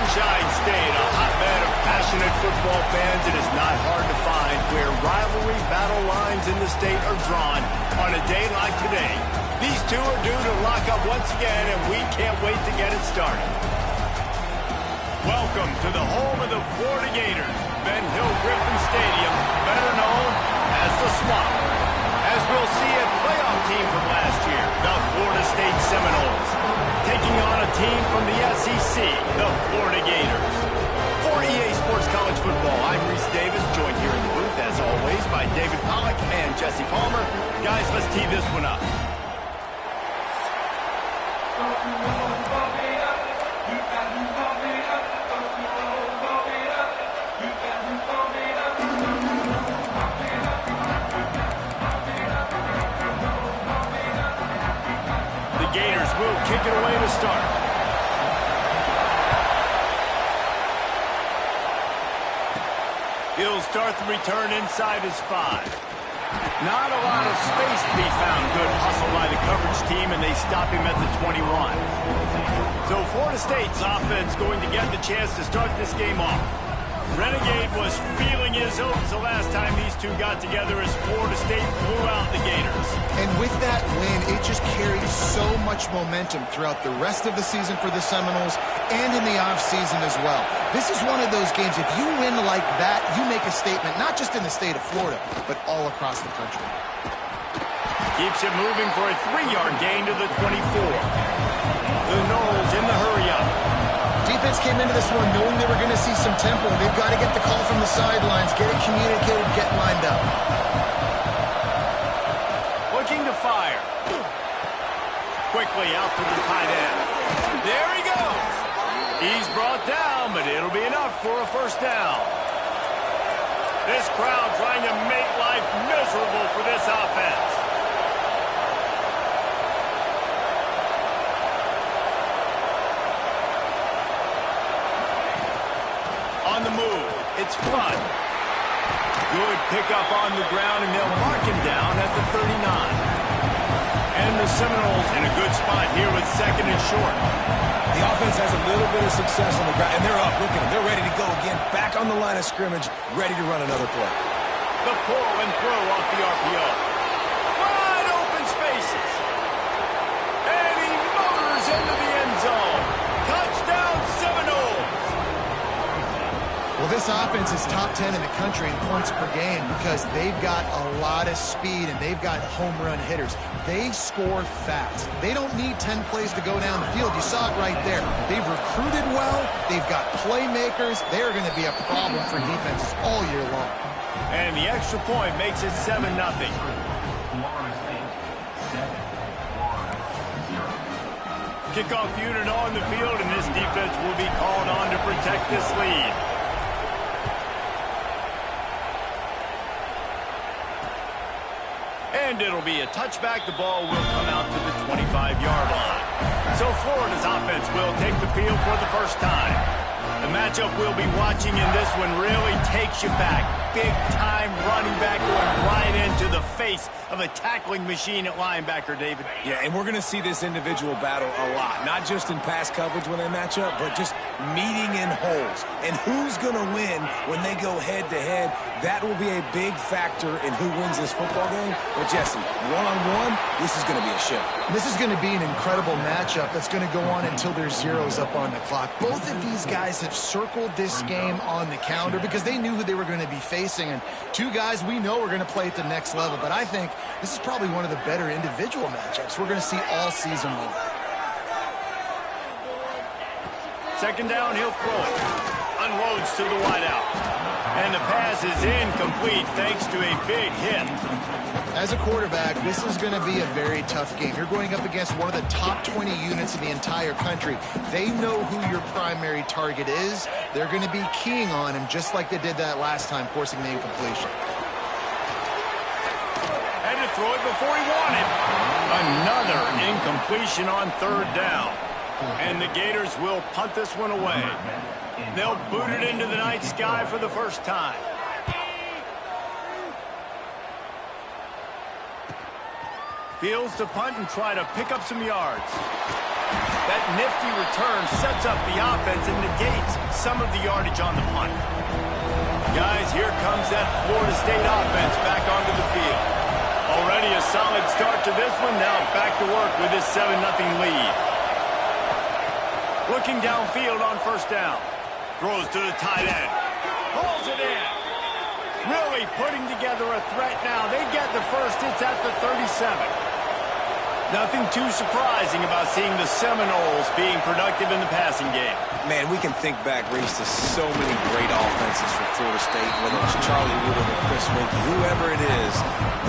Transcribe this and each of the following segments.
Sunshine State, a hotbed of passionate football fans. It is not hard to find where rivalry battle lines in the state are drawn on a day like today. These two are due to lock up once again, and we can't wait to get it started. Welcome to the home of the Florida Gators, Ben Hill Griffin Stadium, better known as the Swamp. As we'll see, a playoff team from last year, the Florida State Seminoles, taking on a team from the SEC, the Florida Gators. For EA Sports College Football, I'm Reese Davis, joined here in the booth, as always, by David Pollack and Jesse Palmer. Guys, let's tee this one up. The Gators will kick it away to start. He'll start the return inside his 5. Not a lot of space to be found. Good hustle by the coverage team, and they stop him at the 21. So Florida State's offense going to get the chance to start this game off. Renegade was feeling his oats the last time these two got together as Florida State blew out the Gators. And with that win, it just carried so much momentum throughout the rest of the season for the Seminoles and in the offseason as well. This is one of those games, if you win like that, you make a statement, not just in the state of Florida, but all across the country. Keeps it moving for a 3-yard gain to the 24. The Noles in the hurry-up. Defense came into this one knowing they were going to see some tempo. They've got to get the call from the sidelines, get it communicated, get lined up. Looking to fire. Quickly out to the tight end. There he goes. He's brought down, but it'll be enough for a first down. This crowd trying to make life miserable for this offense. On the move, it's Flood. Good pickup on the ground, and they'll mark him down at the 39. And the Seminoles in a good spot here with 2nd and short. The offense has a little bit of success on the ground, and they're up. Look at them. They're ready to go again. Back on the line of scrimmage, ready to run another play. The pull and throw off the RPO. Wide open spaces. And he motors into the end zone. Touchdown, Seminoles. Well, this offense is top 10 in the country in points per game because they've got a lot of speed and they've got home run hitters. They score fast. They don't need 10 plays to go down the field. You saw it right there. They've recruited well. They've got playmakers. They're going to be a problem for defenses all year long. And the extra point makes it 7-0. Kickoff unit on the field, and this defense will be called on to protect this lead. And it'll be a touchback. The ball will come out to the 25-yard line. So Florida's offense will take the field for the first time. The matchup we'll be watching in this one really takes you back. Big-time running back going right into the face of a tackling machine at linebacker, David. Yeah, and we're going to see this individual battle a lot. Not just in pass coverage when they match up, but just meeting in holes. And who's going to win when they go head-to-head? That will be a big factor in who wins this football game. But, Jesse, one-on-one, this is going to be a show. This is going to be an incredible matchup that's going to go on until there's zeros up on the clock. Both of these guys have circled this game on the calendar because they knew who they were going to be facing. And two guys we know are going to play at the next level. But I think this is probably one of the better individual matchups we're going to see all season long. 2nd down, he'll throw it. Unloads to the wideout. And the pass is incomplete thanks to a big hit. As a quarterback, this is going to be a very tough game. You're going up against one of the top 20 units in the entire country. They know who your primary target is. They're going to be keying on him just like they did that last time, forcing the incompletion. Had to throw it before he wanted. Another incompletion on 3rd down. And the Gators will punt this one away. They'll boot it into the night sky for the first time. Fields to punt and try to pick up some yards. That nifty return sets up the offense and negates some of the yardage on the punt. Guys, here comes that Florida State offense back onto the field. Already a solid start to this one. Now back to work with this 7-0 lead. Looking downfield on first down. Throws to the tight end. Pulls it in. Really putting together a threat now. They get the first. It's at the 37. Nothing too surprising about seeing the Seminoles being productive in the passing game. Man, we can think back, Reese, to so many great offenses for Florida State, whether it's Charlie Woodard or Chris Winkie, whoever it is,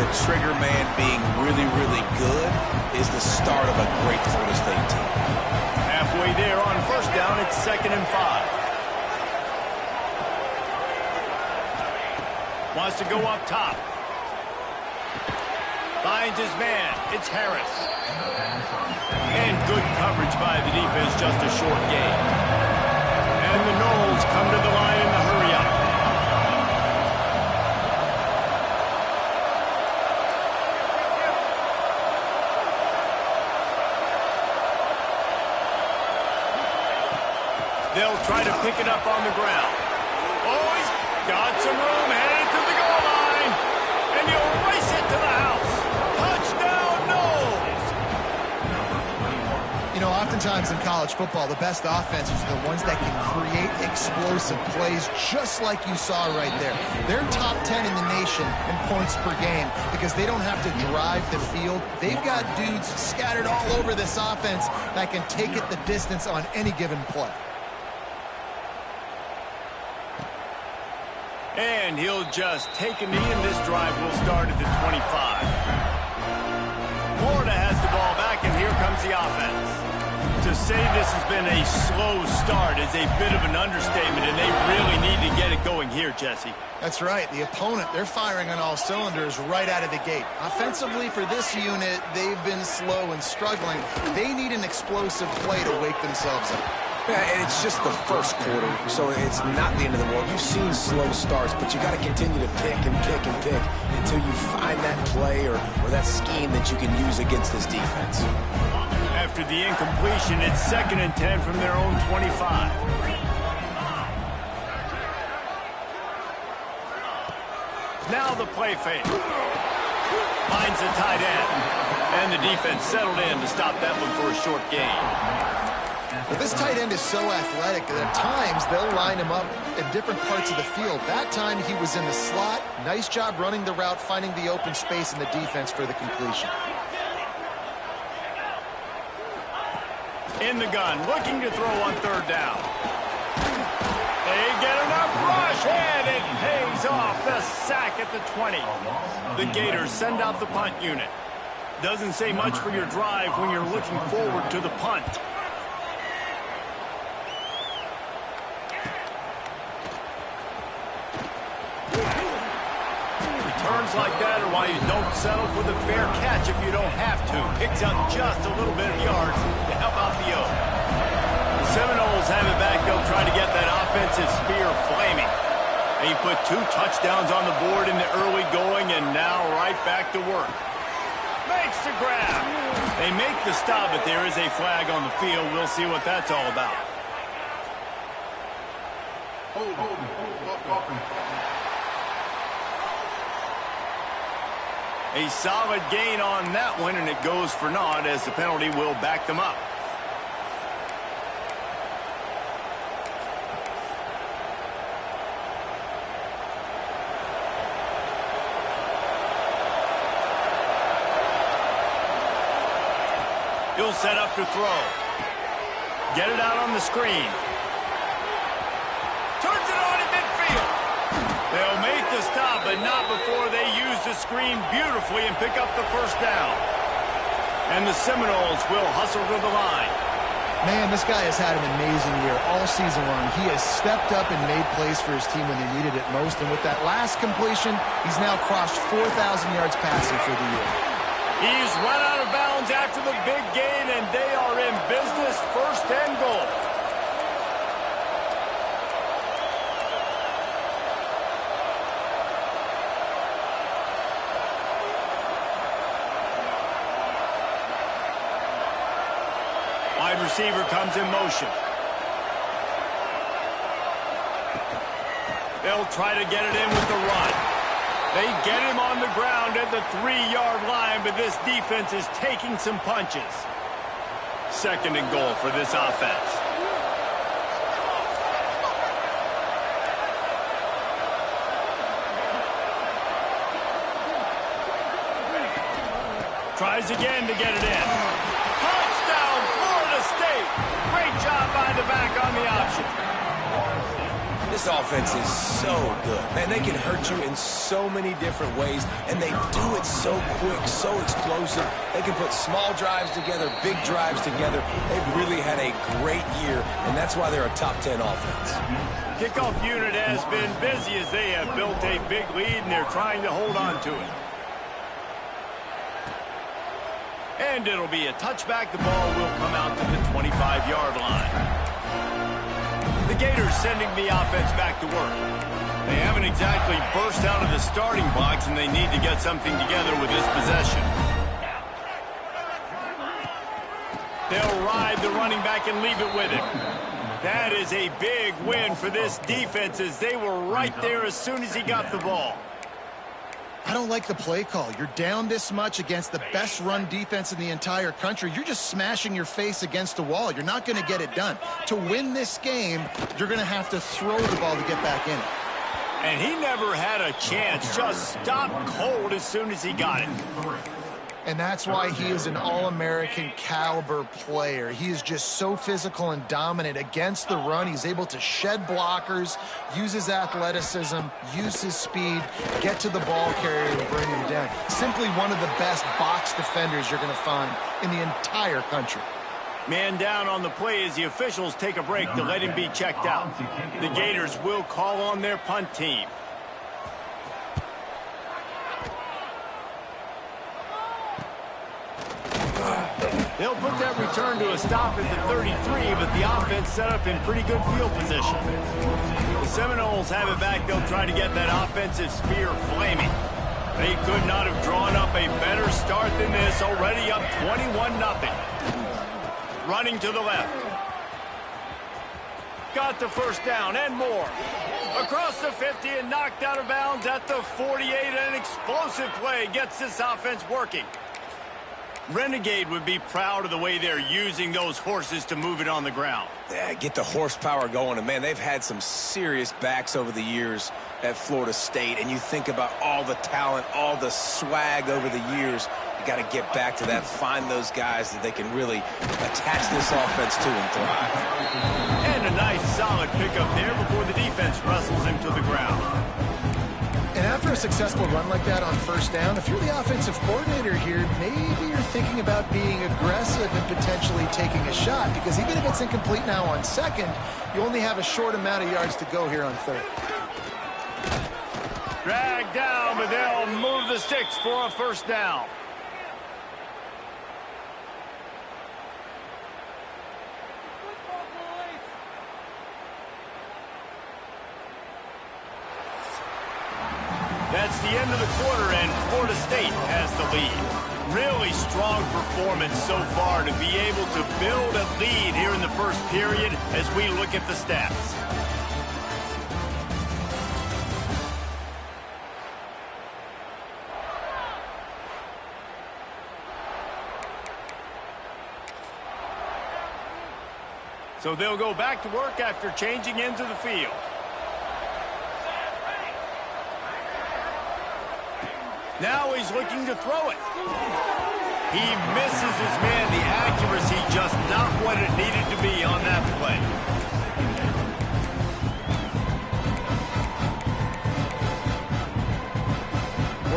the trigger man being really, really good is the start of a great Florida State team. Halfway there on first down, it's 2nd and 5. Wants to go up top. Finds his man. It's Harris. And good coverage by the defense, just a short gain. And the Noles come to the line in the hurry-up. They'll try to pick it up on the ground. Oh, he's got some room, headed to the goal line. And he'll race it to the house. Touchdown, Noles! You know, oftentimes in college football, the best offenses are the ones that can create explosive plays, just like you saw right there. They're top 10 in the nation in points per game because they don't have to drive the field. They've got dudes scattered all over this offense that can take it the distance on any given play. And he'll just take a knee, and this drive will start at the 25. Florida has the ball back, and here comes the offense. To say this has been a slow start is a bit of an understatement, and they really need to get it going here, Jesse. That's right. The opponent, they're firing on all cylinders right out of the gate. Offensively, for this unit, they've been slow and struggling. They need an explosive play to wake themselves up. Yeah, and it's just the first quarter, so it's not the end of the world. You've seen slow starts, but you got to continue to pick and pick and pick until you find that play or that scheme that you can use against this defense. After the incompletion, it's 2nd and 10 from their own 25. Now the play fake. Finds the tight end. And the defense settled in to stop that one for a short gain. But this tight end is so athletic that at times they'll line him up in different parts of the field. That time he was in the slot. Nice job running the route, finding the open space in the defense for the completion. In the gun, looking to throw on 3rd down. They get enough rush, and it pays off. The sack at the 20. The Gators send out the punt unit. Doesn't say much for your drive when you're looking forward to the punt. Returns like that are why you don't settle for the fair catch if you don't have to. Picks up just a little bit of yards to help out the O. The Seminoles have it back. They'll try to get that offensive spear flaming. They put 2 touchdowns on the board in the early going, and now right back to work. Makes the grab. They make the stop, but there is a flag on the field. We'll see what that's all about. A solid gain on that one, and it goes for naught as the penalty will back them up. He'll set up to throw. Get it out on the screen. Turns it on in midfield. They'll make the stop, but not before they use the screen beautifully and pick up the first down. And the Seminoles will hustle to the line. Man, this guy has had an amazing year all season long. He has stepped up and made plays for his team when they needed it most. And with that last completion, he's now crossed 4,000 yards passing for the year. He's run out of bounds after the big gain, and they are in business, 1st and goal. Wide receiver comes in motion. They'll try to get it in with the run. They get him on the ground at the 3-yard line, but this defense is taking some punches. 2nd and goal for this offense. Tries again to get it in. Touchdown, Florida State. Great job by the back on the option. This offense is so good. Man, they can hurt you in so many different ways, and they do it so quick, so explosive. They can put small drives together, big drives together. They've really had a great year, and that's why they're a top 10 offense. Kickoff unit has been busy as they have built a big lead, and they're trying to hold on to it. And it'll be a touchback. The ball will come out to the 25-yard line. The Gators sending the offense back to work. They haven't exactly burst out of the starting blocks, and they need to get something together with this possession. They'll ride the running back and leave it with him. That is a big win for this defense, as they were right there as soon as he got the ball. I don't like the play call. You're down this much against the best run defense in the entire country. You're just smashing your face against the wall. You're not going to get it done. To win this game, you're going to have to throw the ball to get back in it. And he never had a chance. Just stopped cold as soon as he got it. And that's why he is an All-American caliber player. He is just so physical and dominant against the run. He's able to shed blockers, use his athleticism, use his speed, get to the ball carrier and bring him down. Simply one of the best box defenders you're going to find in the entire country. Man down on the play as the officials take a break to let him be checked out. The Gators will call on their punt team. They'll put that return to a stop at the 33, but the offense set up in pretty good field position. The Seminoles have it back. They'll try to get that offensive spear flaming. They could not have drawn up a better start than this, already up 21-0. Running to the left. Got the first down and more. Across the 50 and knocked out of bounds at the 48. An explosive play gets this offense working. Renegade would be proud of the way they're using those horses to move it on the ground. Yeah, get the horsepower going. And, man, they've had some serious backs over the years at Florida State. And you think about all the talent, all the swag over the years. You got to get back to that, find those guys that they can really attach this offense to and thrive. And a nice solid pickup there before the defense wrestles him to the ground. And after a successful run like that on first down, if you're the offensive coordinator here, maybe you're thinking about being aggressive and potentially taking a shot, because even if it's incomplete now on second, you only have a short amount of yards to go here on third. Dragged down, but they'll move the sticks for a first down. That's the end of the quarter, and Florida State has the lead. Really strong performance so far to be able to build a lead here in the first period as we look at the stats. So they'll go back to work after changing into the field. Now he's looking to throw it. He misses his man. The accuracy just not what it needed to be on that play.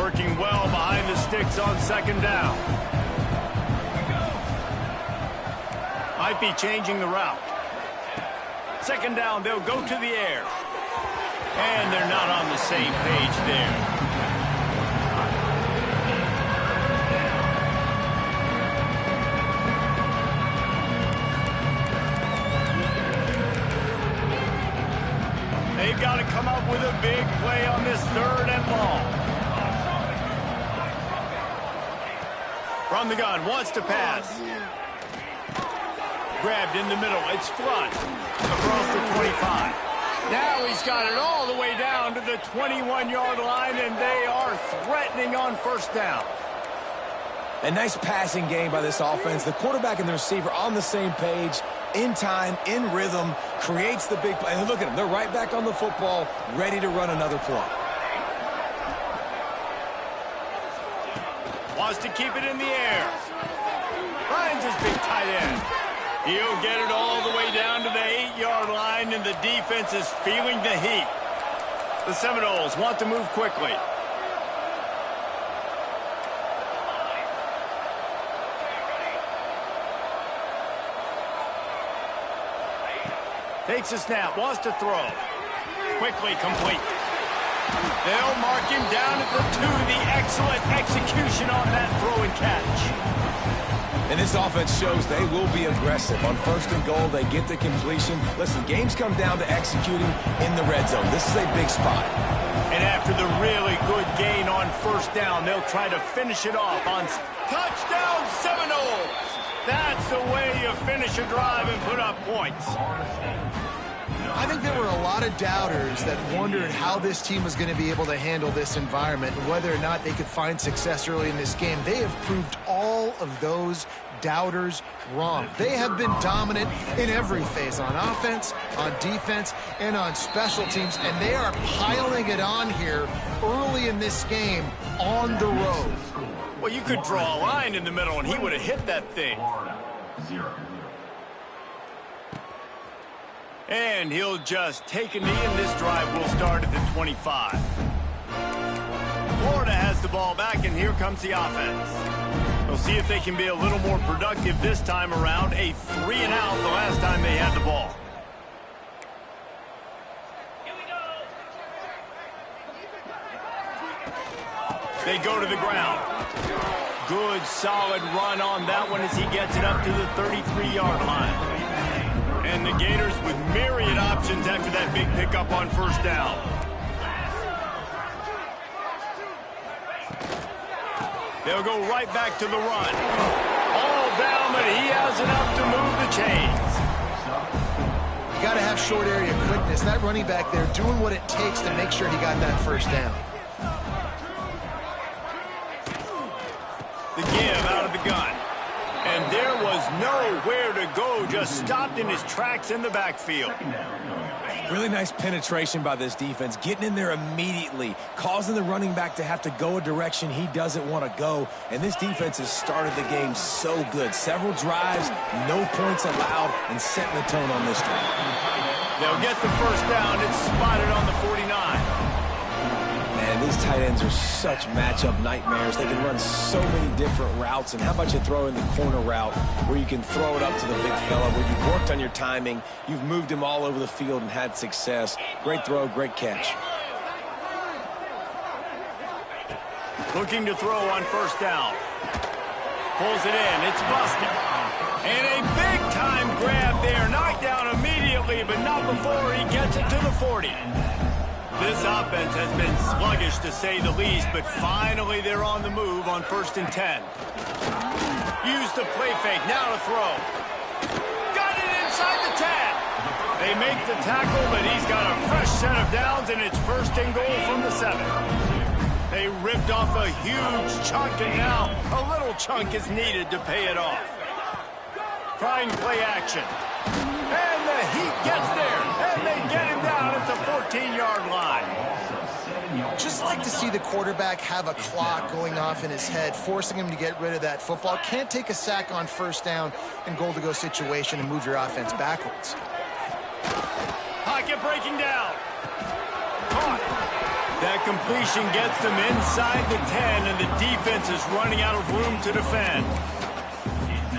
Working well behind the sticks on second down. Might be changing the route. Second down, they'll go to the air. And they're not on the same page there. They've got to come up with a big play on this third and long. From the gun, wants to pass. grabbed in the middle. It's front across the 25. Now he's got it all the way down to the 21-yard line, and they are threatening on first down. A nice passing game by this offense. The quarterback and the receiver on the same page, in time, in rhythm, creates the big play. And look at them. They're right back on the football, ready to run another play. Wants to keep it in the air. Finds his big tight end. He'll get it all the way down to the 8-yard line, and the defense is feeling the heat. The Seminoles want to move quickly. Takes a snap, wants to throw. Quickly complete. They'll mark him down at the 2. The excellent execution on that throw and catch. And this offense shows they will be aggressive. On first and goal, they get the completion. Listen, games come down to executing in the red zone. This is a big spot. And after the really good gain on first down, they'll try to finish it off on touchdown Seminoles. That's the way you finish a drive and put up points. I think there were a lot of doubters that wondered how this team was going to be able to handle this environment and whether or not they could find success early in this game. They have proved all of those doubters wrong. They have been dominant in every phase, on offense, on defense, and on special teams, and they are piling it on here early in this game on the road. Well, you could draw a line in the middle, and he would have hit that thing. And he'll just take a knee, and this drive will start at the 25. Florida has the ball back, and here comes the offense. We'll see if they can be a little more productive this time around. A 3-and-out the last time they had the ball. They go to the ground. Good, solid run on that one as he gets it up to the 33-yard line. And the Gators with myriad options after that big pickup on first down. They'll go right back to the run. All down, but he has enough to move the chains. You got to have short area quickness. That running back there doing what it takes to make sure he got that first down. The give out of the gun. And there was nowhere to go, just stopped in his tracks in the backfield. Really nice penetration by this defense, getting in there immediately, causing the running back to have to go a direction he doesn't want to go. And this defense has started the game so good. Several drives, no points allowed, and setting the tone on this drive. They'll get the first down. It's spotted on the 49. Man, these tight ends are such matchup nightmares. They can run so many different routes. And how about you throw in the corner route where you can throw it up to the big fella, where you've worked on your timing, you've moved him all over the field and had success. Great throw, great catch. Looking to throw on first down. Pulls it in. It's busted. And a big-time grab there. Knocked down immediately, but not before he gets it to the 40. This offense has been sluggish, to say the least, but finally they're on the move on 1st and 10. Use the play fake, now to throw. Got it inside the 10. They make the tackle, but he's got a fresh set of downs, and it's 1st and goal from the 7. They ripped off a huge chunk, and now a little chunk is needed to pay it off. Trying play action. And the Heat gets there, and they get him down at the 14-yard line. Just like to see the quarterback have a clock going off in his head, forcing him to get rid of that football. Can't take a sack on first down in goal-to-go situation and move your offense backwards. Pocket breaking down. Caught. That completion gets them inside the 10, and the defense is running out of room to defend.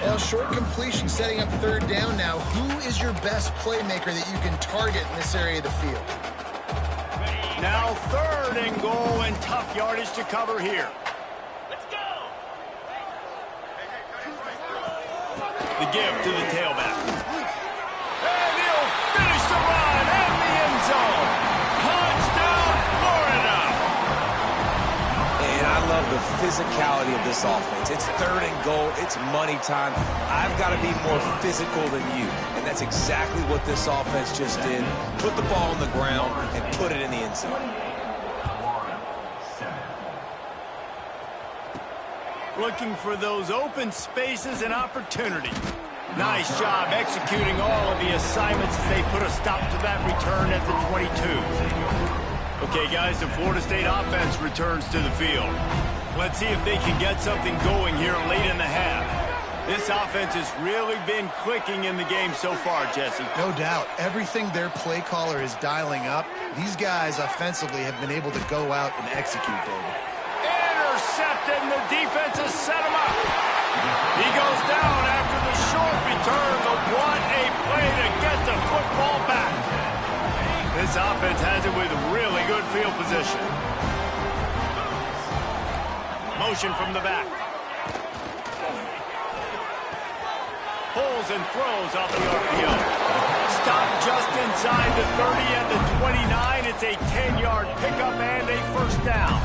Well, short completion setting up 3rd down now. Who is your best playmaker that you can target in this area of the field? Now 3rd and goal, and tough yardage to cover here. Let's go. The give to the tailback. And he'll finish the run in the end zone. Touchdown, Florida. And I love the the physicality of this offense. It's 3rd and goal. It's money time. I've got to be more physical than you. And that's exactly what this offense just did. Put the ball on the ground and put it in the end zone. Looking for those open spaces and opportunity. Nice job executing all of the assignments as they put a stop to that return at the 22. Okay, guys, the Florida State offense returns to the field. Let's see if they can get something going here late in the half. This offense has really been clicking in the game so far, Jesse. No doubt. Everything their play caller is dialing up, these guys offensively have been able to go out and execute, David. Intercepted, and the defense has set him up. He goes down after the short return, but what a play to get the football back. This offense has it with really good field position. Motion from the back. Pulls and throws off the RPO. Stop just inside the 30 at the 29. It's a 10-yard pickup and a first down.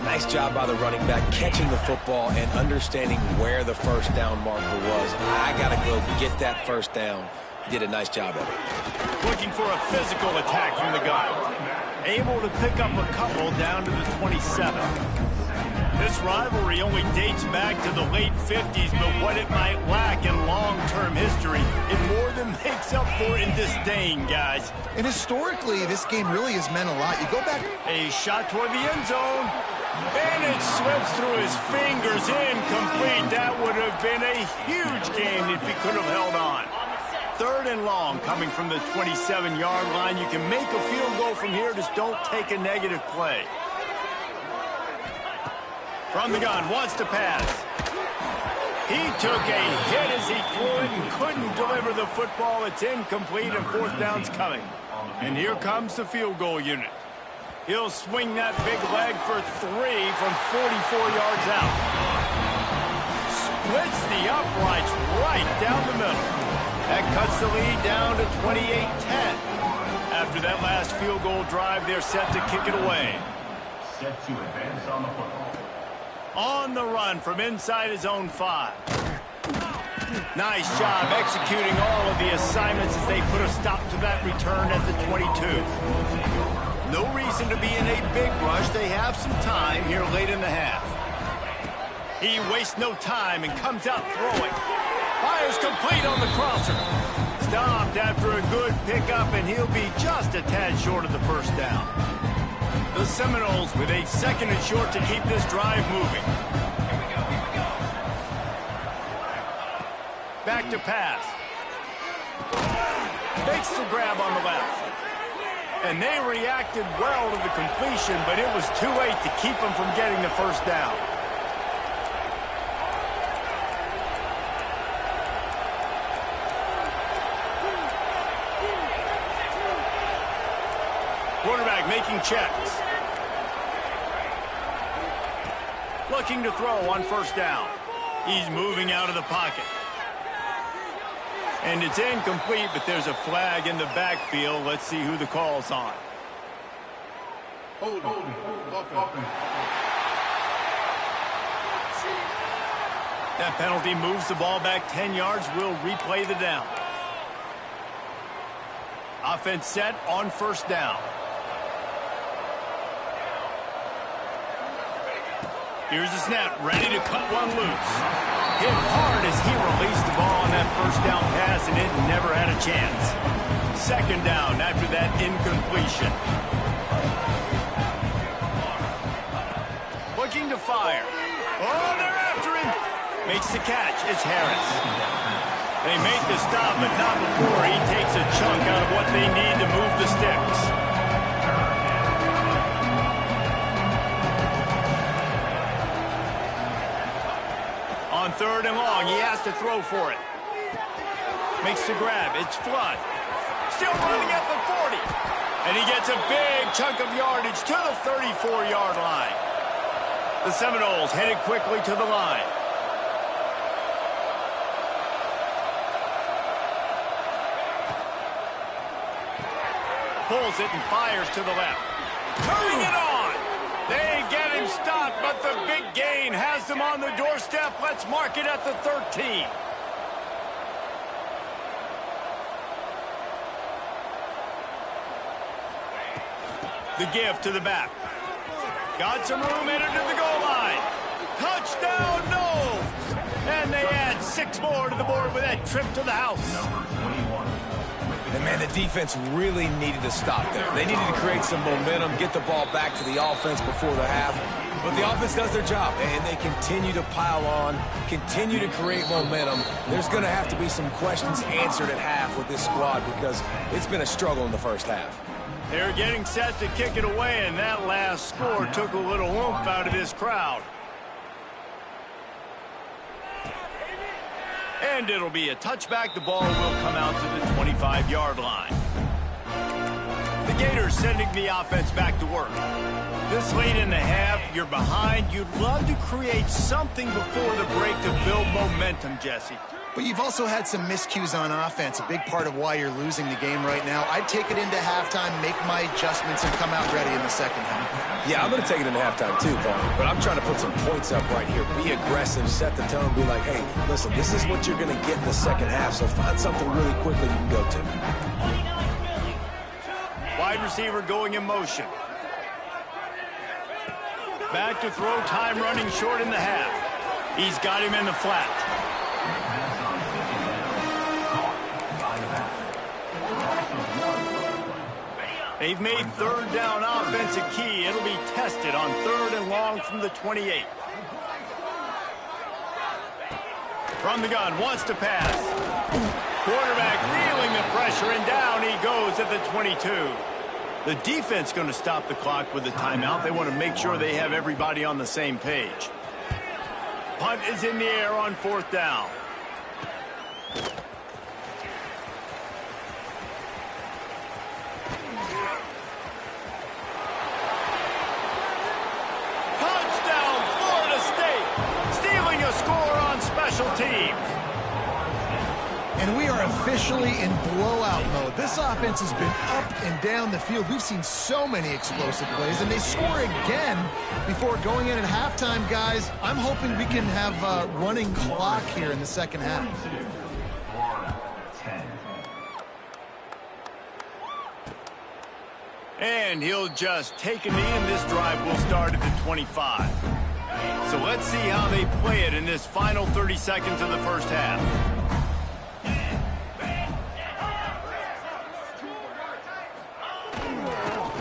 Nice job by the running back catching the football and understanding where the first down marker was. I got to go get that first down. He did a nice job of it. Looking for a physical attack from the guy. Able to pick up a couple down to the 27. This rivalry only dates back to the late 50s, but what it might lack in long-term history, it more than makes up for in disdain, guys. And historically, this game really has meant a lot. You go back. A shot toward the end zone. And it slips through his fingers, incomplete. That would have been a huge game if he could have held on. 3rd and long coming from the 27-yard line. You can make a field goal from here, just don't take a negative play. From the gun, wants to pass. He took a hit as he threw it and couldn't deliver the football. It's incomplete and 4th down's coming. And here comes the field goal unit. He'll swing that big leg for 3 from 44 yards out. Splits the uprights right down the middle. That cuts the lead down to 28-10. After that last field goal drive, they're set to kick it away. Set to advance on the football. On the run from inside his own 5. Nice job executing all of the assignments as they put a stop to that return at the 22. No reason to be in a big rush. They have some time here late in the half. He wastes no time and comes out throwing. Fires complete on the crosser. Stopped after a good pickup, and he'll be just a tad short of the first down. The Seminoles with a 2nd and short to keep this drive moving. Back to pass. Makes the grab on the left. And they reacted well to the completion, but it was too late to keep them from getting the first down. Quarterback making checks. Looking to throw on first down. He's moving out of the pocket. And it's incomplete, but there's a flag in the backfield. Let's see who the call's on. That penalty moves the ball back 10 yards. We'll replay the down. Offense set on first down. Here's the snap, ready to cut one loose. Hit hard as he released the ball on that first down pass, and it never had a chance. 2nd down after that incompletion. Looking to fire. Oh, they're after him. Makes the catch. It's Harris. They make the stop, but not before he takes a chunk out of what they need to move the sticks. On 3rd and long, he has to throw for it. Makes the grab. It's Flood. Still running at the 40. And he gets a big chunk of yardage to the 34-yard line. The Seminoles headed quickly to the line. Pulls it and fires to the left. Turning it on. They get him time stop, but the big gain has them on the doorstep. Let's mark it at the 13. The give to the back. Got some room, entered to the goal line. Touchdown, no! And they add 6 more to the board with that trip to the house. And, man, the defense really needed to stop there. They needed to create some momentum, get the ball back to the offense before the half. But the offense does their job, and they continue to pile on, continue to create momentum. There's going to have to be some questions answered at half with this squad because it's been a struggle in the first half. They're getting set to kick it away, and that last score took a little oomph out of this crowd. And it'll be a touchback. The ball will come out to the 25-yard line. The Gators sending the offense back to work. This late in the half, you're behind. You'd love to create something before the break to build momentum, Jesse. But you've also had some miscues on offense, a big part of why you're losing the game right now. I'd take it into halftime, make my adjustments, and come out ready in the second half. Yeah, I'm going to take it into halftime too, Paul. But I'm trying to put some points up right here. Be aggressive, set the tone, be like, hey, listen, this is what you're going to get in the second half, so find something really quickly you can go to. Wide receiver going in motion. Back to throw, time running short in the half. He's got him in the flat. They've made third down offense a key. It'll be tested on 3rd and long from the 28. From the gun, wants to pass. Quarterback feeling the pressure, and down he goes at the 22. The defense going to stop the clock with a timeout. They want to make sure they have everybody on the same page. Punt is in the air on 4th down. Teams. And we are officially in blowout mode. This offense has been up and down the field. We've seen so many explosive plays, and they score again before going in at halftime, guys. I'm hoping we can have a running clock here in the second half. And he'll just take a knee, and this drive will start at the 25. So let's see how they play it in this final 30 seconds of the first half.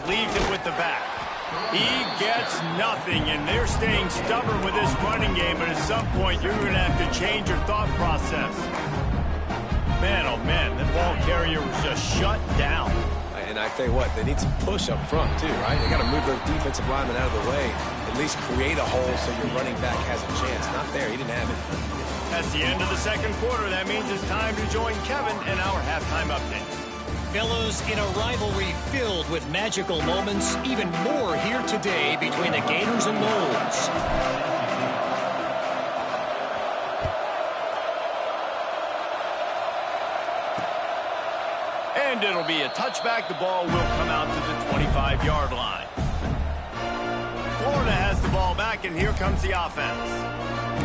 Leaves it with the back. He gets nothing, and they're staying stubborn with this running game, but at some point you're going to have to change your thought process. Man, oh man, that ball carrier was just shut down. And I tell you what, they need some push up front too, right? They got to move those defensive linemen out of the way, at least create a hole so your running back has a chance. Not there, he didn't have it. That's the end of the second quarter. That means it's time to join Kevin in our halftime update. Fellows, in a rivalry filled with magical moments, even more here today between the Gators and Noles. And it'll be a touchback. The ball will come out to the 25-yard line. Florida has the ball back, and here comes the offense.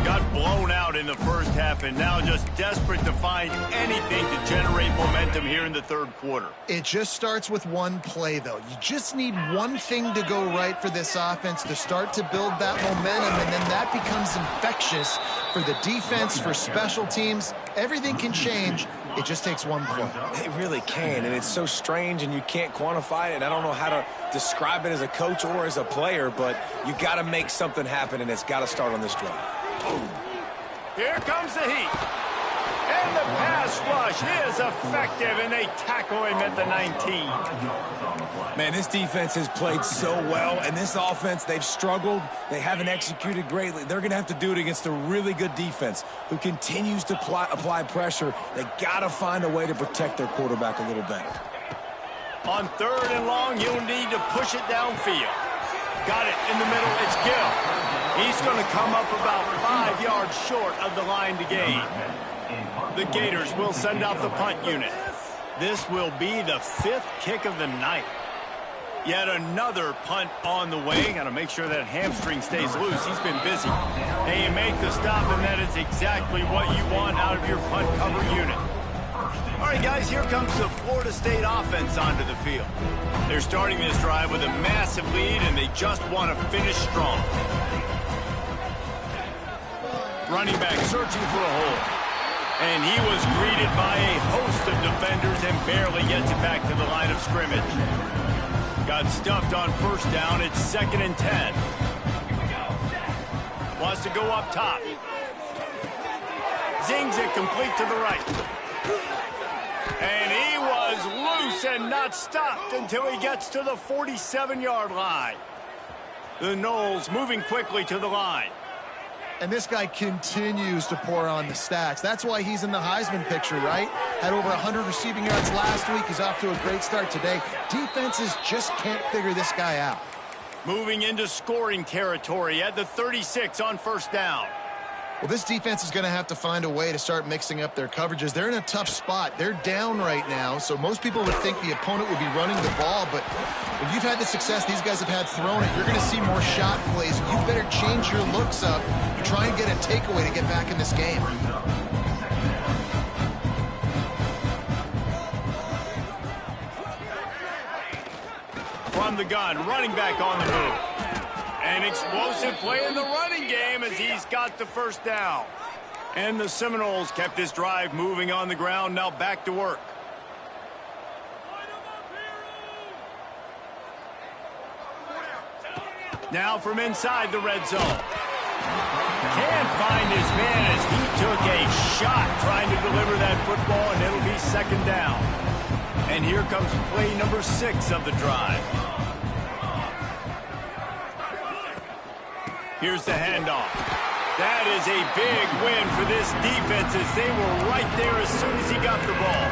Got blown out in the first half, and now just desperate to find anything to generate momentum here in the third quarter. It just starts with one play, though. You just need one thing to go right for this offense to start to build that momentum, and then that becomes infectious for the defense, for special teams. Everything can change. It just takes one play. It really can, and it's so strange, and you can't quantify it. I don't know how to describe it as a coach or as a player, but you got to make something happen, and it's got to start on this drive. Here comes the heat. And the pass rush is effective, and they tackle him at the 19. Man, this defense has played so well, and this offense, they've struggled. They haven't executed greatly. They're going to have to do it against a really good defense who continues to apply pressure. They got to find a way to protect their quarterback a little better. On 3rd and long, you'll need to push it downfield. Got it in the middle. It's Gill. He's going to come up about 5 yards short of the line to gain. The Gators will send out the punt unit. This will be the 5th kick of the night. Yet another punt on the way. Got to make sure that hamstring stays loose. He's been busy. And you make the stop, and that is exactly what you want out of your punt cover unit. All right, guys, here comes the Florida State offense onto the field. They're starting this drive with a massive lead, and they just want to finish strong. Running back searching for a hole. And he was greeted by a host of defenders and barely gets it back to the line of scrimmage. Got stuffed on first down. It's 2nd and 10. Wants to go up top. Zings it complete to the right. And he was loose and not stopped until he gets to the 47-yard line. The Noles moving quickly to the line. And this guy continues to pour on the stats. That's why he's in the Heisman picture, right? Had over 100 receiving yards last week. He's off to a great start today. Defenses just can't figure this guy out. Moving into scoring territory at the 36 on first down. Well, this defense is going to have to find a way to start mixing up their coverages. They're in a tough spot. They're down right now, so most people would think the opponent would be running the ball, but when you've had the success these guys have had throwing it, you're going to see more shot plays. You better change your looks up and try and get a takeaway to get back in this game. From the gun, running back on the move. An explosive play in the running game as he's got the first down. And the Seminoles kept this drive moving on the ground, now back to work. Now from inside the red zone. Can't find his man as he took a shot trying to deliver that football, and it'll be 2nd down. And here comes play number 6 of the drive. Here's the handoff. That is a big win for this defense as they were right there as soon as he got the ball.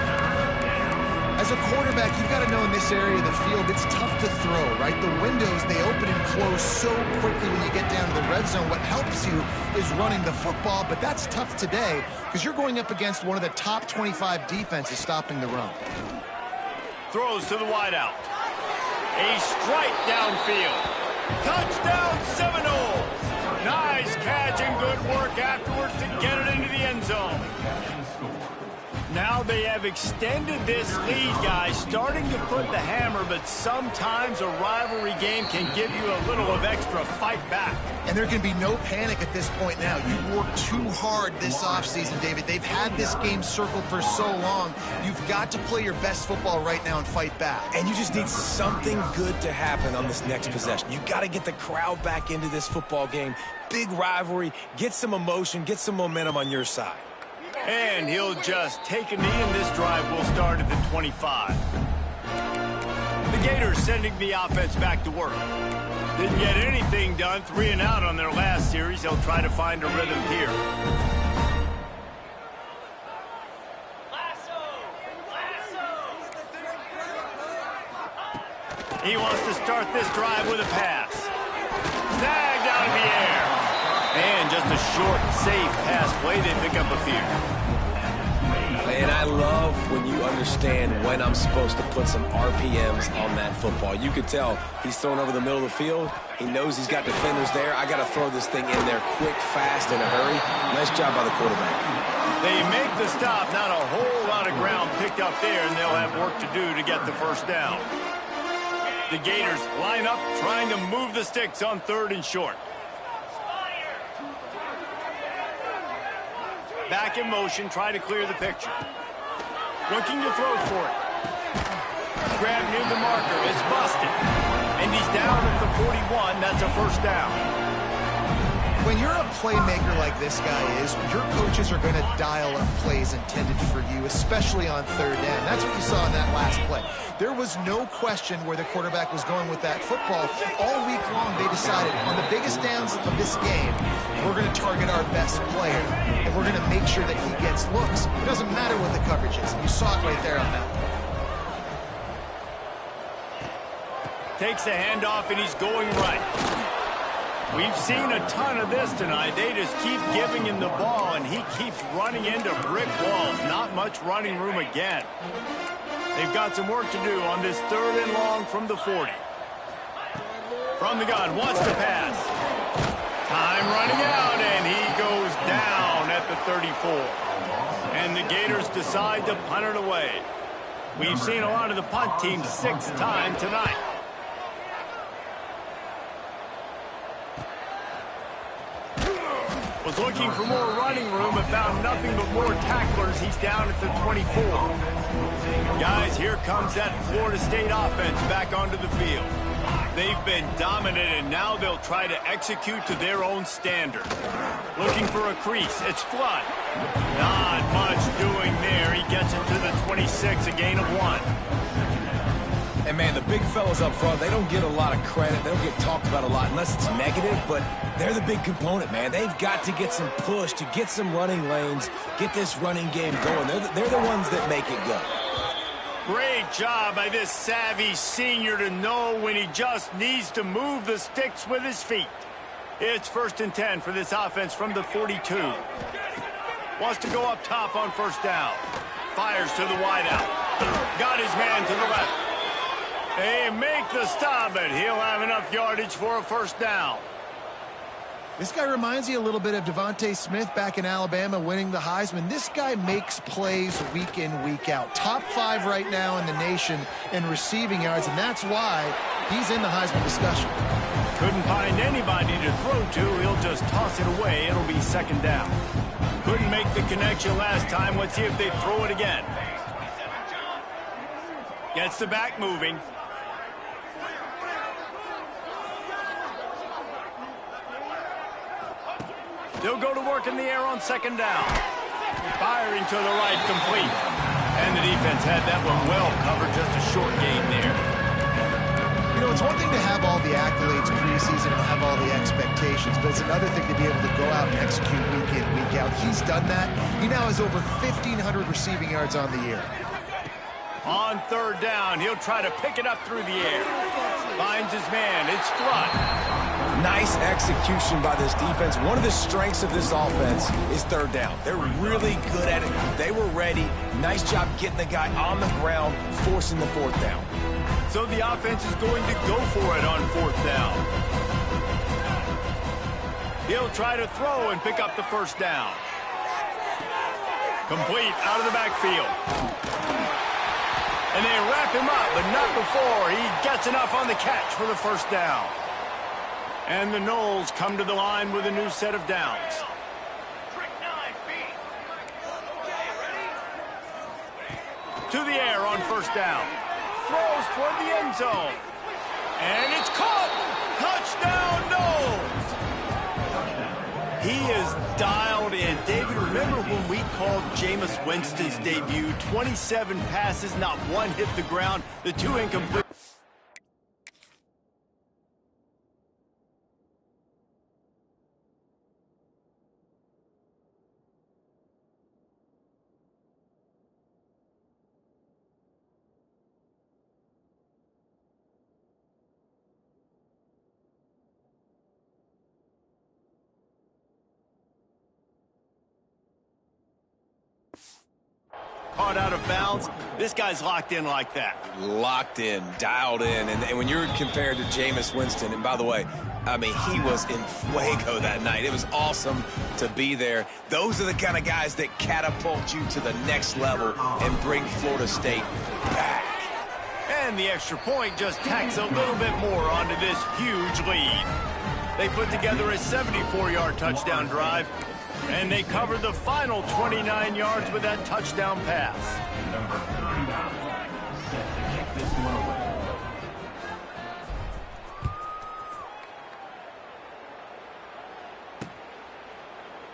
As a quarterback, you've got to know in this area of the field, it's tough to throw, right? The windows, they open and close so quickly when you get down to the red zone. What helps you is running the football, but that's tough today because you're going up against one of the top 25 defenses stopping the run. Throws to the wideout. A strike downfield. Touchdown Seminoles! Nice catch and good work afterwards to get it into the end zone. Now they have extended this lead, guys, starting to put the hammer, but sometimes a rivalry game can give you a little of extra fight back. And there can be no panic at this point now. You worked too hard this offseason, David. They've had this game circled for so long. You've got to play your best football right now and fight back. And you just need something good to happen on this next possession. You got to get the crowd back into this football game. Big rivalry. Get some emotion. Get some momentum on your side. And he'll just take a knee, and this drive will start at the 25. The Gators sending the offense back to work. Didn't get anything done, 3 and out on their last series. They'll try to find a rhythm here. He wants to start this drive with a pass. Snagged out of the air. And just a short, safe pass play. They pick up a few. Man, I love when you understand when I'm supposed to put some RPMs on that football. You could tell he's thrown over the middle of the field. He knows he's got defenders there. I got to throw this thing in there quick, fast, in a hurry. Nice job by the quarterback. They make the stop. Not a whole lot of ground picked up there, and they'll have work to do to get the first down. The Gators line up, trying to move the sticks on 3rd and short. Back in motion, try to clear the picture. Looking to throw for it. Grab near the marker, it's busted. And he's down at the 41, that's a first down. When you're a playmaker like this guy is, your coaches are going to dial up plays intended for you, especially on 3rd down. That's what you saw in that last play. There was no question where the quarterback was going with that football. All week long, they decided on the biggest downs of this game, we're going to target our best player, and we're going to make sure that he gets looks. It doesn't matter what the coverage is. You saw it right there on that one. Takes the handoff, and he's going right. We've seen a ton of this tonight. They just keep giving him the ball, and he keeps running into brick walls. Not much running room again. They've got some work to do on this 3rd and long from the 40. From the gun, wants to pass. Time running out, and he goes down at the 34. And the Gators decide to punt it away. We've seen a lot of the punt team 6 times tonight. Was looking for more running room but found nothing but more tacklers. He's down at the 24. Guys, here comes that Florida State offense back onto the field. They've been dominant, and now they'll try to execute to their own standard. Looking for a crease. It's Flood. Not much doing there. He gets it to the 26, a gain of 1. And, man, the big fellas up front, they don't get a lot of credit. They don't get talked about a lot unless it's negative, but they're the big component, man. They've got to get some push, to get some running lanes, get this running game going. They're the ones that make it go. Great job by this savvy senior to know when he just needs to move the sticks with his feet. It's 1st and 10 for this offense from the 42. Wants to go up top on 1st down. Fires to the wideout. Got his man to the left. They make the stop, but he'll have enough yardage for a 1st down. This guy reminds you a little bit of Devontae Smith back in Alabama winning the Heisman. This guy makes plays week in, week out. Top 5 right now in the nation in receiving yards, and that's why he's in the Heisman discussion. Couldn't find anybody to throw to. He'll just toss it away. It'll be 2nd down. Couldn't make the connection last time. Let's see if they throw it again. Gets the back moving. They'll go to work in the air on 2nd down. Firing to the right, complete. And the defense had that one well covered, just a short gain there. You know, it's one thing to have all the accolades preseason and have all the expectations, but it's another thing to be able to go out and execute week in, week out. He's done that. He now has over 1,500 receiving yards on the year. On 3rd down, he'll try to pick it up through the air. Finds his man. It's Flood. Nice execution by this defense. One of the strengths of this offense is 3rd down. They're really good at it. They were ready. Nice job getting the guy on the ground, forcing the 4th down. So the offense is going to go for it on 4th down. He'll try to throw and pick up the 1st down. Complete out of the backfield. And they wrap him up, but not before he gets enough on the catch for the 1st down. And the Noles come to the line with a new set of downs. To the air on 1st down. Throws toward the end zone. And it's caught! Touchdown, Noles! He is dialed in. David, remember when we called Jameis Winston's debut? 27 passes, not one hit the ground. The 2 incomplete. Caught out of bounds. This guy's locked in like that. Locked in, dialed in. And when you're compared to Jameis Winston, and by the way, I mean, he was in fuego that night. It was awesome to be there. Those are the kind of guys that catapult you to the next level and bring Florida State back. And the extra point just tacks a little bit more onto this huge lead. They put together a 74-yard touchdown drive. And they covered the final 29 yards with that touchdown pass. Number 39, set to kick this one away.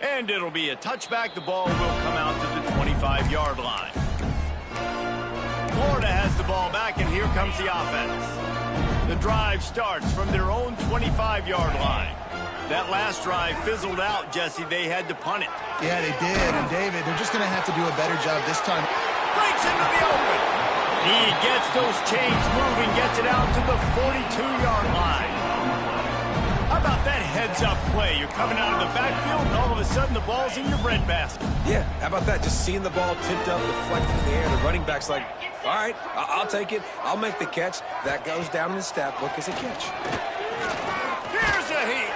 And it'll be a touchback. The ball will come out to the 25-yard line. Florida has the ball back, and here comes the offense. The drive starts from their own 25-yard line. That last drive fizzled out, Jesse. They had to punt it. Yeah, they did. And, David, they're just going to have to do a better job this time. Breaks into the open. He gets those chains moving, gets it out to the 42-yard line. How about that heads-up play? You're coming out of the backfield, and all of a sudden the ball's in your breadbasket. Yeah, how about that? Just seeing the ball tipped up, deflected in the air. The running back's like, all right, I'll take it. I'll make the catch. That goes down in the stat book as a catch. Here's a heat.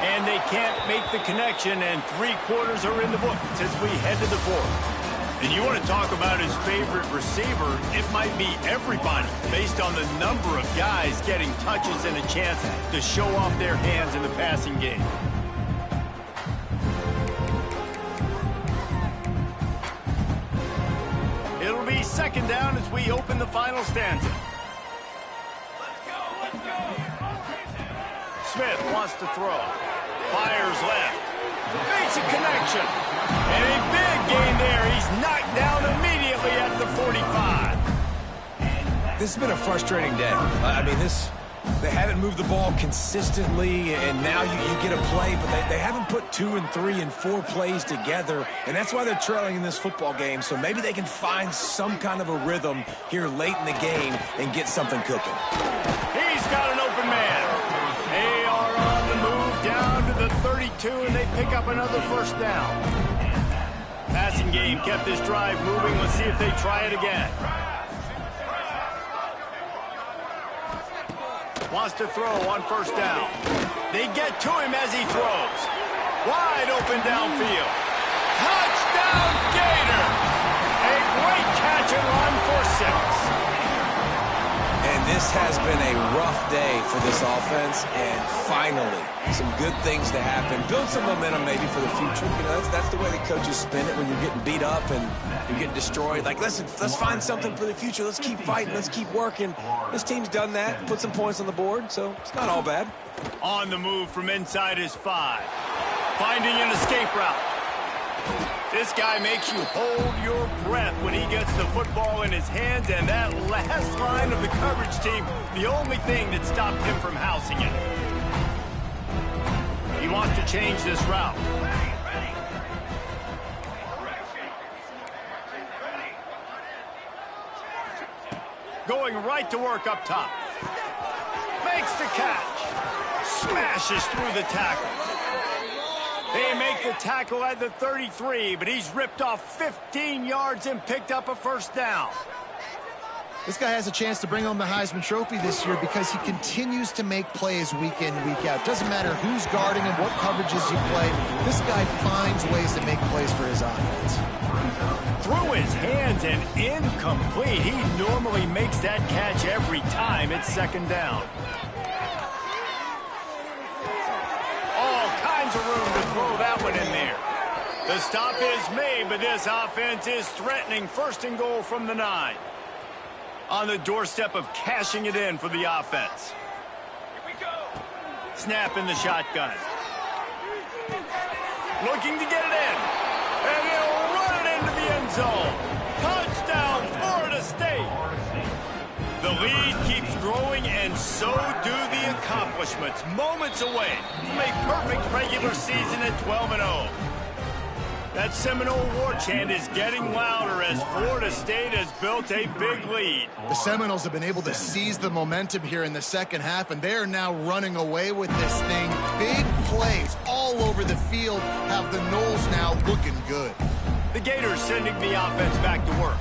And they can't make the connection, and 3/4 are in the books as we head to the fourth. And you want to talk about his favorite receiver, it might be everybody based on the number of guys getting touches and a chance to show off their hands in the passing game. It'll be second down as we open the final stanza. Smith wants to throw. Fires left. Makes a connection. And a big gain there. He's knocked down immediately at the 45. This has been a frustrating day. I mean, they haven't moved the ball consistently, and now you get a play, but they haven't put 2 and 3 and 4 plays together, and that's why they're trailing in this football game. So maybe they can find some kind of a rhythm here late in the game and get something cooking. He's got an open man. They are on the move down to the 32, and they pick up another first down. Passing game kept this drive moving. Let's see if they try it again. Wants to throw on first down. They get to him as he throws. Wide open downfield. Touchdown Gator! A great catch and run for 6. And this has been a rough day for this offense, and finally, some good things to happen. Build some momentum maybe for the future. You know, that's the way the coaches spin it when you're getting beat up and you're getting destroyed. Like, listen, let's find something for the future. Let's keep fighting. Let's keep working. This team's done that, put some points on the board, so it's not all bad. On the move from inside his 5. Finding an escape route. This guy makes you hold your breath when he gets the football in his hands, and that last line of the coverage team, the only thing that stopped him from housing it. He wants to change this route. Going right to work up top. Makes the catch. Smashes through the tackle. They make the tackle at the 33, but he's ripped off 15 yards and picked up a first down. This guy has a chance to bring home the Heisman Trophy this year because he continues to make plays week in, week out. Doesn't matter who's guarding him, what coverages you play. This guy finds ways to make plays for his offense. Through his hands and incomplete. He normally makes that catch every time. It's second down. All kinds of room to throw that one in there. The stop is made, but this offense is threatening first and goal from the 9. On the doorstep of cashing it in for the offense. Here we go. Snap in the shotgun. Looking to get it in. And he'll run it into the end zone. Touchdown, Florida State. The lead keeps growing, and so do the accomplishments. Moments away from a perfect regular season at 12-0. That Seminole war chant is getting louder as Florida State has built a big lead. The Seminoles have been able to seize the momentum here in the second half, and they're now running away with this thing. Big plays all over the field have the Noles now looking good. The Gators sending the offense back to work.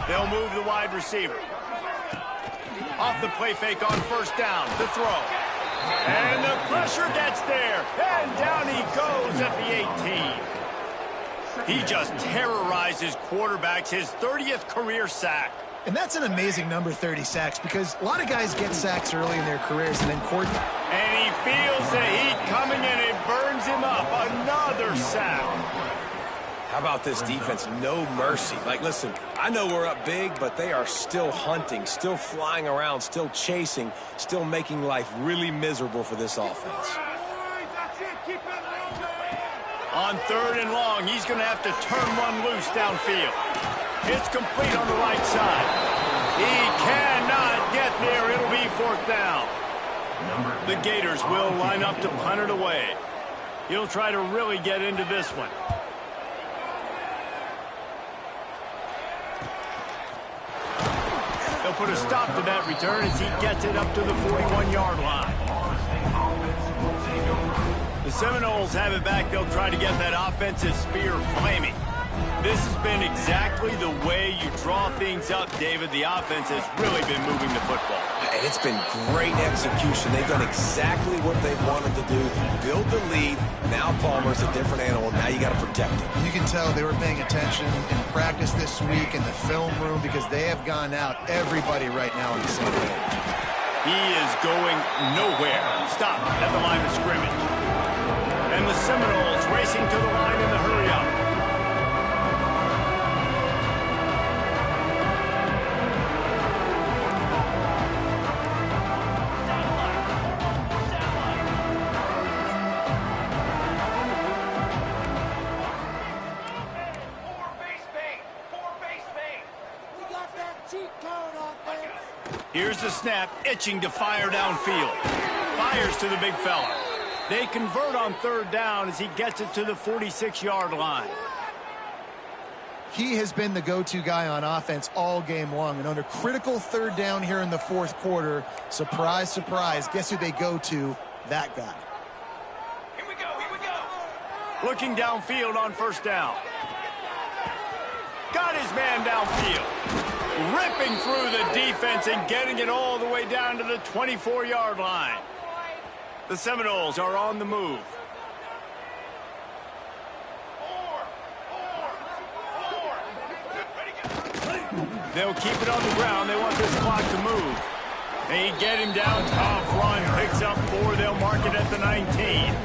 They'll move the wide receiver. Off the play fake on first down. The throw. And the pressure gets there. And down he goes at the 18. He just terrorizes quarterbacks. His 30th career sack. And that's an amazing number, 30 sacks, because a lot of guys get sacks early in their careers, and then Courtney. And he feels the heat coming, and it burns him up. Another sack. How about this defense? No mercy. Like, listen, I know we're up big, but they are still hunting, still flying around, still chasing, still making life really miserable for this offense. On 3rd and long, he's going to have to turn one loose downfield. It's complete on the right side. He cannot get there. It'll be 4th down. The Gators will line up to punt it away. He'll try to really get into this one. They'll put a stop to that return as he gets it up to the 41-yard line. The Seminoles have it back. They'll try to get that offensive spear flaming. This has been exactly the way you draw things up, David. The offense has really been moving the football. It's been great execution. They've done exactly what they wanted to do. Build the lead. Now Palmer's a different animal. Now you got to protect him. You can tell they were paying attention in practice this week in the film room because they have gone out everybody right now in the same page. He is going nowhere. Stop at the line of scrimmage. And the Seminoles racing to the line in the hurry-up. Here's the snap, itching to fire downfield. Fires to the big fella. They convert on third down as he gets it to the 46-yard line. He has been the go-to guy on offense all game long. And on a critical third down here in the fourth quarter, surprise, surprise, guess who they go to? That guy. Here we go. Looking downfield on first down. Got his man downfield. Ripping through the defense and getting it all the way down to the 24-yard line. The Seminoles are on the move. They'll keep it on the ground. They want this clock to move. They get him down. Tough run. Picks up 4. They'll mark it at the 19.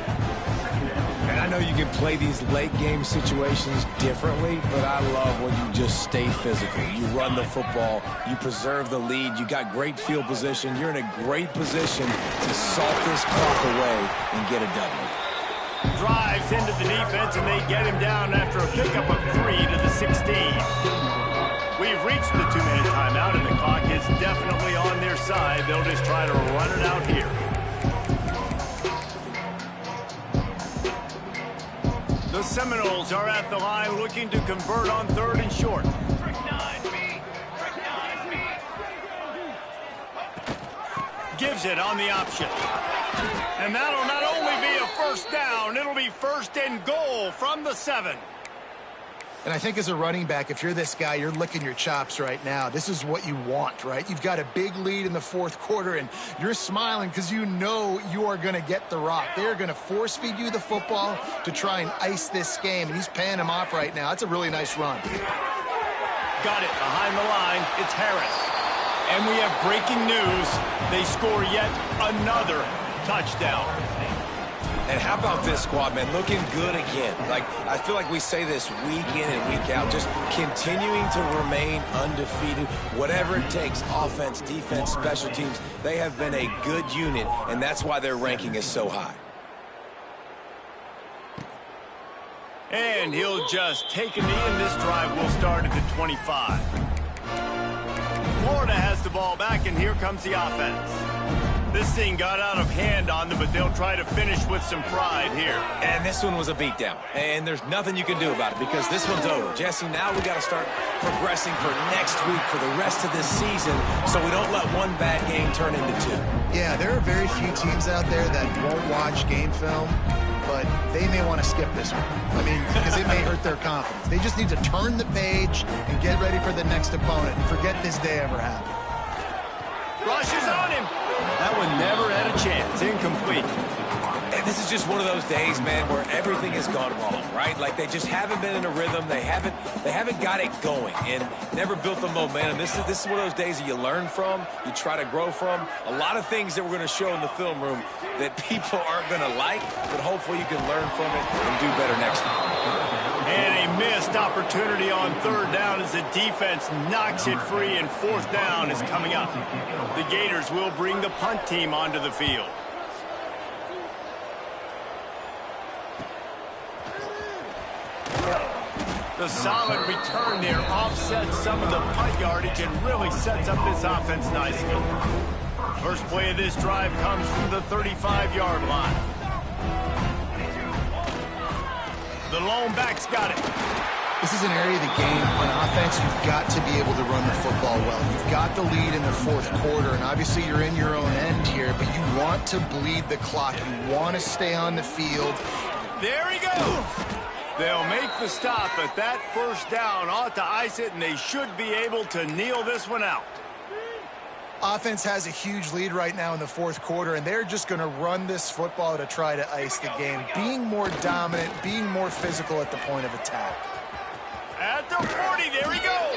And I know you can play these late game situations differently, but I love when you just stay physical. You run the football, you preserve the lead, you got great field position, you're in a great position to salt this clock away and get a W. Drives into the defense, and they get him down after a pickup of 3 to the 16. We've reached the 2-minute timeout, and the clock is definitely on their side. They'll just try to run it out here. The Seminoles are at the line looking to convert on third and short. Gives it on the option. And that'll not only be a first down, it'll be first and goal from the 7. And I think as a running back, if you're this guy, you're licking your chops right now. This is what you want, right? You've got a big lead in the fourth quarter, and you're smiling because you know you are going to get the rock. They're going to force-feed you the football to try and ice this game, and he's paying him off right now. That's a really nice run. Got it behind the line. It's Harris. And we have breaking news. They score yet another touchdown. And how about this squad, man? Looking good again. Like, I feel like we say this week in and week out, just continuing to remain undefeated. Whatever it takes, offense, defense, special teams, they have been a good unit, and that's why their ranking is so high. And he'll just take a knee, and this drive will start at the 25. Florida has the ball back, and here comes the offense. This thing got out of hand on them, but they'll try to finish with some pride here. And this one was a beatdown. And there's nothing you can do about it because this one's over. Jesse, now we got to start progressing for next week for the rest of this season so we don't let one bad game turn into 2. Yeah, there are very few teams out there that won't watch game film, but they may want to skip this one. I mean, because it may hurt their confidence. They just need to turn the page and get ready for the next opponent and forget this day ever happened. Rushes on him. That one never had a chance. Incomplete. And this is just one of those days, man, where everything has gone wrong, right? Like they just haven't been in a rhythm. They haven't got it going and never built the momentum. This is one of those days that you learn from, you try to grow from. A lot of things that we're going to show in the film room that people aren't going to like, but hopefully you can learn from it and do better next time. And a missed opportunity on third down as the defense knocks it free, and fourth down is coming up. The Gators will bring the punt team onto the field. The solid return there offsets some of the punt yardage and really sets up this offense nicely. First play of this drive comes from the 35-yard line. The lone back's got it. This is an area of the game on offense you've got to be able to run the football well. You've got the lead in the fourth quarter, and obviously you're in your own end here, but you want to bleed the clock. You want to stay on the field. There he goes. They'll make the stop, but that first down ought to ice it, and they should be able to kneel this one out. Offense has a huge lead right now in the fourth quarter, and they're just going to run this football to try to ice the game, being more dominant, being more physical at the point of attack. At the 40, there he goes.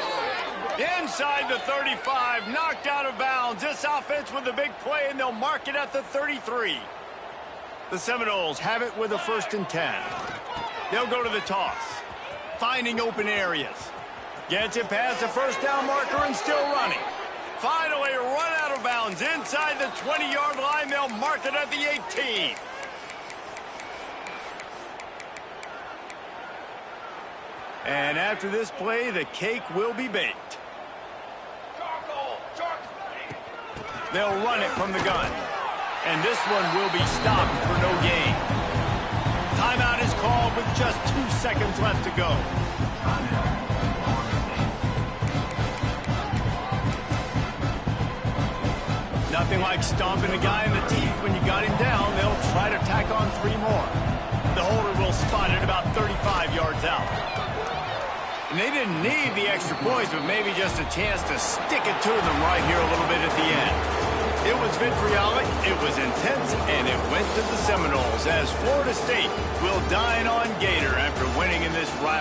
Inside the 35, knocked out of bounds. This offense with a big play, and they'll mark it at the 33. The Seminoles have it with a 1st and 10. They'll go to the toss, finding open areas. Gets it past the first down marker and still running. Finally run out of bounds inside the 20-yard line. They'll mark it at the 18. And after this play, the cake will be baked. They'll run it from the gun. And this one will be stopped for no gain. Timeout is called with just 2 seconds left to go. Nothing like stomping a guy in the teeth when you got him down. They'll try to tack on 3 more. The holder will spot it about 35 yards out. And they didn't need the extra points, but maybe just a chance to stick it to them right here a little bit at the end. It was vitriolic, it was intense, and it went to the Seminoles as Florida State will dine on Gator after winning in this rivalry.